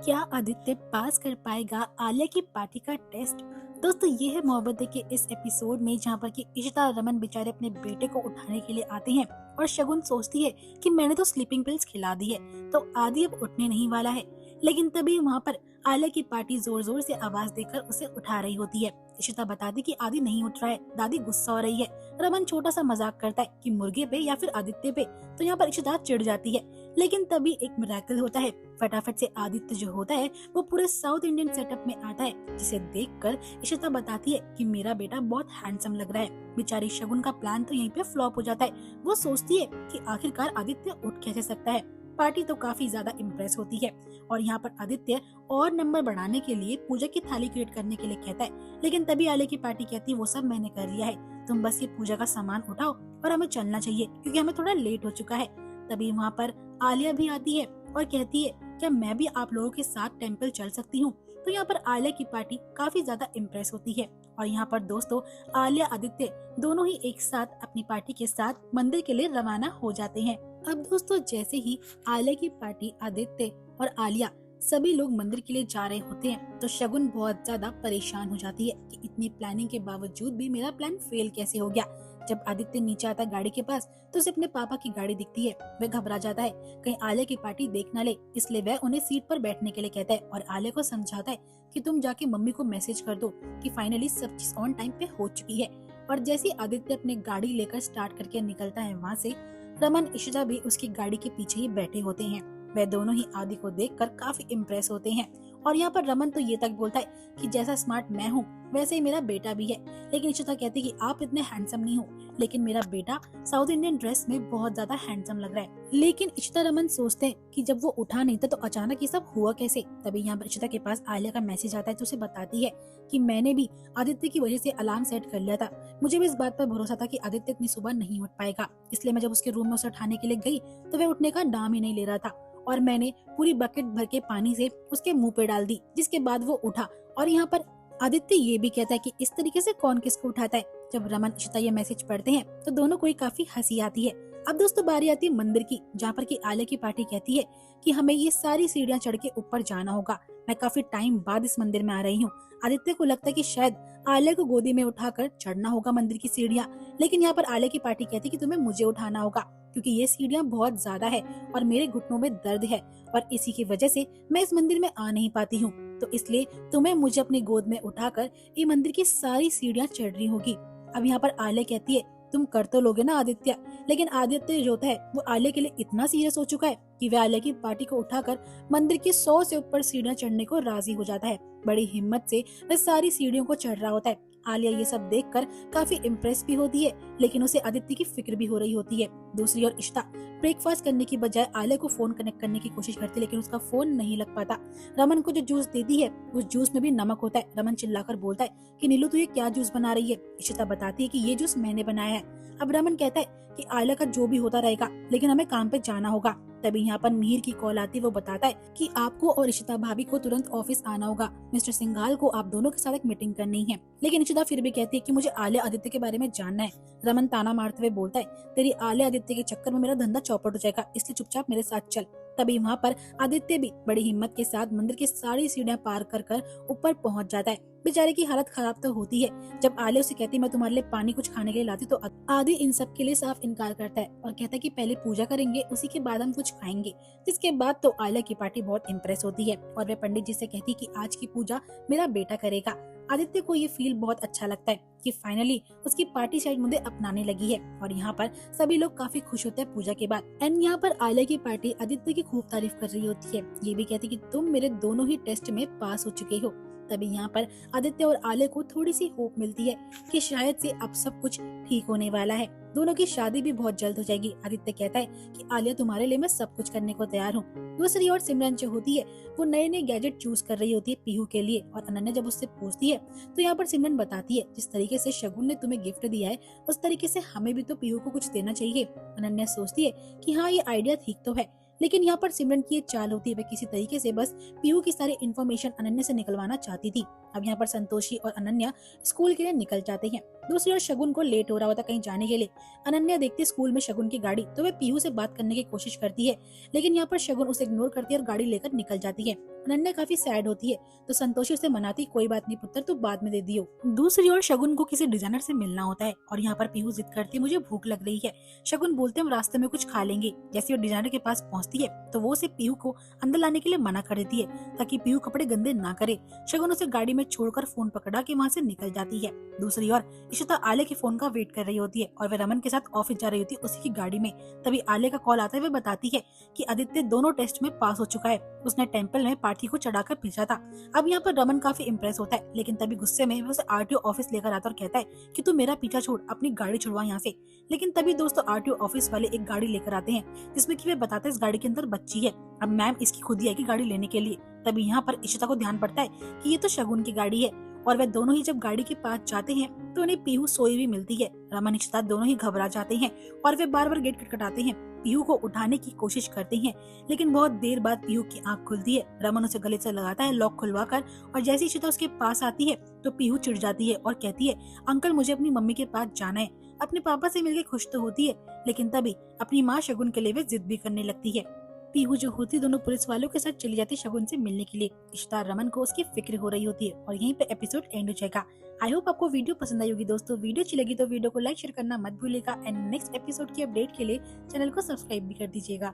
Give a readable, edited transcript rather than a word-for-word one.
क्या आदित्य पास कर पाएगा आलिया की पार्टी का टेस्ट। दोस्तों ये है मोहब्बत के इस एपिसोड में जहाँ पर कि इशिता और रमन बेचारे अपने बेटे को उठाने के लिए आते हैं और शगुन सोचती है कि मैंने तो स्लीपिंग पिल्स खिला दी है तो आदि अब उठने नहीं वाला है। लेकिन तभी वहाँ पर आलिया की पार्टी जोर जोर से आवाज देकर उसे उठा रही होती है। इशिता बताती कि आदि नहीं उठ रहा है, दादी गुस्सा हो रही है। रमन छोटा सा मजाक करता है कि मुर्गे पे या फिर आदित्य पे, तो यहाँ पर इशिता चिढ़ जाती है। लेकिन तभी एक मिरेकल होता है। फटाफट से आदित्य जो होता है वो पूरे साउथ इंडियन सेटअप में आता है, जिसे देखकर इशिता बताती है कि मेरा बेटा बहुत हैंडसम लग रहा है। बेचारी शगुन का प्लान तो यहीं पे फ्लॉप हो जाता है। वो सोचती है कि आखिरकार आदित्य उठ कैसे सकता है। पार्टी तो काफी ज्यादा इम्प्रेस होती है और यहाँ पर आदित्य और नंबर बढ़ाने के लिए पूजा की थाली क्रिएट करने के लिए कहता है। लेकिन तभी आलिया की पार्टी कहती है वो सब मैंने कर लिया है, तुम बस ये पूजा का सामान उठाओ और हमें चलना चाहिए क्योंकि हमें थोड़ा लेट हो चुका है। तभी वहाँ पर आलिया भी आती है और कहती है क्या मैं भी आप लोगों के साथ टेंपल चल सकती हूँ। तो यहाँ पर आलिया की पार्टी काफी ज्यादा इम्प्रेस होती है और यहाँ पर दोस्तों आलिया आदित्य दोनों ही एक साथ अपनी पार्टी के साथ मंदिर के लिए रवाना हो जाते हैं। अब दोस्तों जैसे ही आलिया की पार्टी आदित्य और आलिया सभी लोग मंदिर के लिए जा रहे होते हैं तो शगुन बहुत ज्यादा परेशान हो जाती है कि इतनी प्लानिंग के बावजूद भी मेरा प्लान फेल कैसे हो गया। जब आदित्य नीचे आता है गाड़ी के पास तो उसे अपने पापा की गाड़ी दिखती है। वह घबरा जाता है कहीं आलिया की पार्टी देख ना ले, इसलिए वह उन्हें सीट पर बैठने के लिए कहता है और आलिया को समझाता है कि तुम जाके मम्मी को मैसेज कर दो कि फाइनली सब चीज ऑन टाइम पे हो चुकी है। और जैसे आदित्य अपनी गाड़ी लेकर स्टार्ट करके निकलता है वहाँ से, रमन इशिता भी उसकी गाड़ी के पीछे ही बैठे होते हैं। वे दोनों ही आदि को देखकर काफी इम्प्रेस होते हैं और यहाँ पर रमन तो ये तक बोलता है कि जैसा स्मार्ट मैं हूँ वैसे ही मेरा बेटा भी है। लेकिन इशिता कहती है कि आप इतने हैंडसम नहीं हो, लेकिन मेरा बेटा साउथ इंडियन ड्रेस में बहुत ज्यादा हैंडसम लग रहा है। लेकिन इशिता रमन सोचते हैं कि जब वो उठा नहीं था तो अचानक ये सब हुआ कैसे। तभी यहाँ पर इशिता के पास आलिया का मैसेज आता है तो उसे बताती है कि मैंने भी आदित्य की वजह से अलार्म सेट कर लिया था। मुझे भी इस बात पर भरोसा था कि आदित्य इतनी सुबह नहीं उठ पाएगा, इसलिए मैं जब उसके रूम में उसे उठाने के लिए गई तो वह उठने का नाम ही नहीं ले रहा था और मैंने पूरी बकेट भर के पानी से उसके मुंह पे डाल दी, जिसके बाद वो उठा। और यहाँ पर आदित्य ये भी कहता है कि इस तरीके से कौन किसको उठाता है। जब रमन इशिता ये मैसेज पढ़ते हैं तो दोनों को ही काफी हंसी आती है। अब दोस्तों बारी आती है मंदिर की, जहाँ पर की आलिया की पार्टी कहती है कि हमें ये सारी सीढ़ियाँ चढ़ के ऊपर जाना होगा। मैं काफी टाइम बाद इस मंदिर में आ रही हूँ। आदित्य को लगता है कि शायद आलिया को गोदी में उठाकर चढ़ना होगा मंदिर की सीढ़ियाँ, लेकिन यहाँ पर आलिया की पार्टी कहती है कि तुम्हें मुझे उठाना होगा क्योंकि ये सीढ़ियाँ बहुत ज्यादा है और मेरे घुटनों में दर्द है और इसी की वजह से मैं इस मंदिर में आ नहीं पाती हूँ। तो इसलिए तुम्हें मुझे अपनी गोद में उठाकर ये मंदिर की सारी सीढ़ियाँ चढ़नी होगी। अब यहाँ पर आलिया कहती है तुम कर तो लोगे ना आदित्य। लेकिन आदित्य जो है वो आलिया के लिए इतना सीरियस हो चुका है कि वह आलिया की पार्टी को उठाकर मंदिर की 100 से ऊपर सीढ़ियाँ चढ़ने को राजी हो जाता है। बड़ी हिम्मत से वह सारी सीढ़ियों को चढ़ रहा होता है। आलिया ये सब देखकर काफी इम्प्रेस भी होती है, लेकिन उसे आदित्य की फिक्र भी हो रही होती है। दूसरी ओर इशिता ब्रेकफास्ट करने की बजाय आलिया को फोन कनेक्ट करने की कोशिश करती है, लेकिन उसका फोन नहीं लग पाता। रमन को जो जूस देती है उस जूस में भी नमक होता है। रमन चिल्लाकर बोलता है कि नीलू तू ये क्या जूस बना रही है। इशिता बताती है कि ये जूस मैंने बनाया है। अब रमन कहता है कि आलिया का जो भी होता रहेगा, लेकिन हमें काम पे जाना होगा। तभी यहाँ पर मिहिर की कॉल आती है। वो बताता है कि आपको और इशिता भाभी को तुरंत ऑफिस आना होगा, मिस्टर सिंघाल को आप दोनों के साथ एक मीटिंग करनी है। लेकिन इशिता फिर भी कहती है कि मुझे आलिया आदित्य के बारे में जानना है। रमन ताना मारते हुए बोलता है तेरी आलिया आदित्य के चक्कर में मेरा धंधा चौपट हो जाएगा, इसलिए चुपचाप मेरे साथ चल। तभी वहाँ पर आदित्य भी बड़ी हिम्मत के साथ मंदिर की सारी सीढ़ियाँ पार कर कर ऊपर पहुँच जाता है। बेचारे की हालत खराब तो होती है। जब आलिया उसे कहती मैं तुम्हारे लिए पानी कुछ खाने के लिए लाती तो आदि इन सब के लिए साफ इनकार करता है और कहता है कि पहले पूजा करेंगे उसी के बाद हम कुछ खाएंगे। जिसके बाद तो आलिया की पार्टी बहुत इम्प्रेस होती है और वे पंडित जी से कहती है कि आज की पूजा मेरा बेटा करेगा। आदित्य को ये फील बहुत अच्छा लगता है कि फाइनली उसकी पार्टी शायद मुझे अपनाने लगी है और यहाँ पर सभी लोग काफी खुश होते हैं पूजा के बाद। एंड यहाँ पर आलिया की पार्टी आदित्य की खूब तारीफ कर रही होती है। ये भी कहती कि तुम मेरे दोनों ही टेस्ट में पास हो चुके हो। तभी यहाँ पर आदित्य और आलिया को थोड़ी सी होप मिलती है कि शायद से अब सब कुछ ठीक होने वाला है। दोनों की शादी भी बहुत जल्द हो जाएगी। आदित्य कहता है कि आलिया तुम्हारे लिए मैं सब कुछ करने को तैयार हूँ। दूसरी ओर सिमरन जो होती है वो नए नए गैजेट चूज कर रही होती है पीहू के लिए और अनन्या जब उससे पूछती है तो यहाँ पर सिमरन बताती है जिस तरीके से शगुन ने तुम्हें गिफ्ट दिया है उस तरीके से हमें भी तो पीहू को कुछ देना चाहिए। अनन्या सोचती है कि हाँ ये आइडिया ठीक तो है, लेकिन यहाँ पर सिमरन की एक चाल होती है। वह किसी तरीके से बस पीहू की सारी इन्फॉर्मेशन अनन्या से निकलवाना चाहती थी। अब यहाँ पर संतोषी और अनन्या स्कूल के लिए निकल जाते हैं। दूसरी ओर शगुन को लेट हो रहा होता कहीं जाने के लिए। अनन्या देखती स्कूल में शगुन की गाड़ी तो वह पीहू से बात करने की कोशिश करती है, लेकिन यहाँ पर शगुन उसे इग्नोर करती है और गाड़ी लेकर निकल जाती है। अनन्या काफी सैड होती है तो संतोषी उसे मनाती, कोई बात नहीं पुत्र, तू बाद में दे दियो। दूसरी ओर शगुन को किसी डिजाइनर से मिलना होता है और यहाँ पर पीहू जिद करती है, मुझे भूख लग रही है। शगुन बोलते हम रास्ते में कुछ खा लेंगे। जैसे वो डिजाइनर के पास पहुंचती है तो वो उसे पीहू को अंदर लाने के लिए मना कर देती है ताकि पीहू कपड़े गंदे ना करे। शगुन उसे गाड़ी में छोड़कर फोन पकड़ा के वहाँ से निकल जाती है। दूसरी ओर इशिता आले के फोन का वेट कर रही होती है और वह रमन के साथ ऑफिस जा रही होती है उसी की गाड़ी में। तभी आले का कॉल आता है, वह बताती है कि आदित्य दोनों टेस्ट में पास हो चुका है, उसने टेम्पल में पार्थी को चढ़ाकर भेजा था। अब यहाँ पर रमन काफी इम्प्रेस होता है, लेकिन तभी गुस्से में वह उसे आरटीओ ऑफिस लेकर आता और कहता है कि तू मेरा पीछा छोड़, अपनी गाड़ी छुड़वा यहाँ से। लेकिन तभी दोस्तों आरटीओ ऑफिस वाले एक गाड़ी लेकर आते हैं जिसमें कि वे बताते हैं इस गाड़ी के अंदर बच्ची है, अब मैम इसकी खुद ही आएगी गाड़ी लेने के लिए। तभी यहाँ पर इशिता को ध्यान पड़ता है कि ये तो शगुन की गाड़ी है और वे दोनों ही जब गाड़ी के पास जाते हैं तो उन्हें पीहू सोई हुई मिलती है। रमन इशिता दोनों ही घबरा जाते हैं और वे बार बार गेट खटखटाते हैं, पीहू को उठाने की कोशिश करते हैं, लेकिन बहुत देर बाद पीहू की आंख खुलती है। रमन उसे गले से लगाता है लॉक खुलवाकर और जैसे इशिता उसके पास आती है तो पीहू चिढ़ जाती है और कहती है अंकल मुझे अपनी मम्मी के पास जाना है। अपने पापा से मिलकर खुश तो होती है, लेकिन तभी अपनी माँ शगुन के लिए वे जिद भी करने लगती है। पीहू जो होती दोनों पुलिस वालों के साथ चली जाती शगुन से मिलने के लिए। इशिता रमन को उसकी फिक्र हो रही होती है और यहीं पे एपिसोड एंड हो जाएगा। आई होप आपको वीडियो पसंद आई होगी दोस्तों। वीडियो अच्छी लगी तो वीडियो को लाइक शेयर करना मत भूलिएगा एंड नेक्स्ट एपिसोड की अपडेट के लिए चैनल को सब्सक्राइब भी कर दीजिएगा।